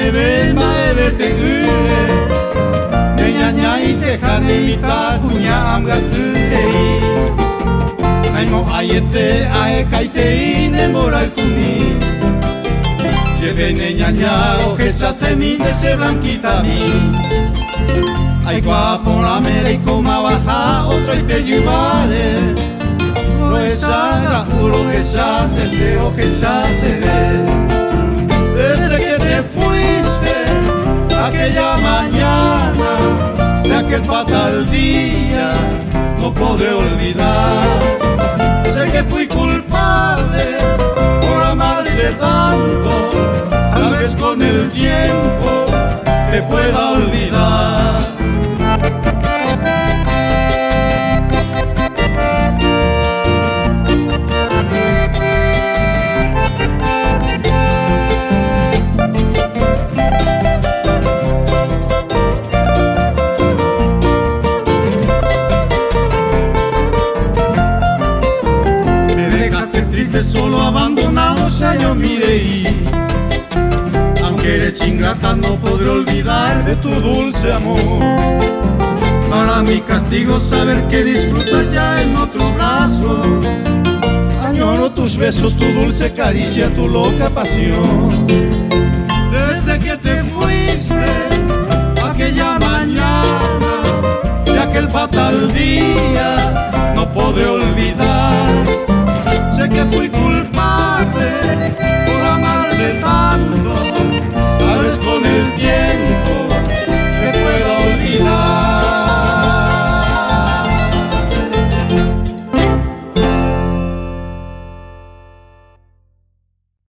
ven maeve te ure Neña ñai te janemita kuña amgasirei Aimo ayete ae kaite ine moral kuni Lleve neña ña ojesa seminde se blanquita mi Ay guapo la mere y coma baja otra y te llevaré Ojesa, ojesa, se te ojesa se ve Desde que te fuiste aquella mañana De aquel fatal día no podré olvidar Sé que fui culpable por amarte tanto Tal vez con el tiempo te pueda olvidar Solo abandonado ya yo miré Aunque eres ingrata no podré olvidar de tu dulce amor Para mi castigo saber que disfrutas ya en otros brazos Añoro tus besos, tu dulce caricia, tu loca pasión Desde que te fuiste aquella mañana De aquel fatal día no podré olvidar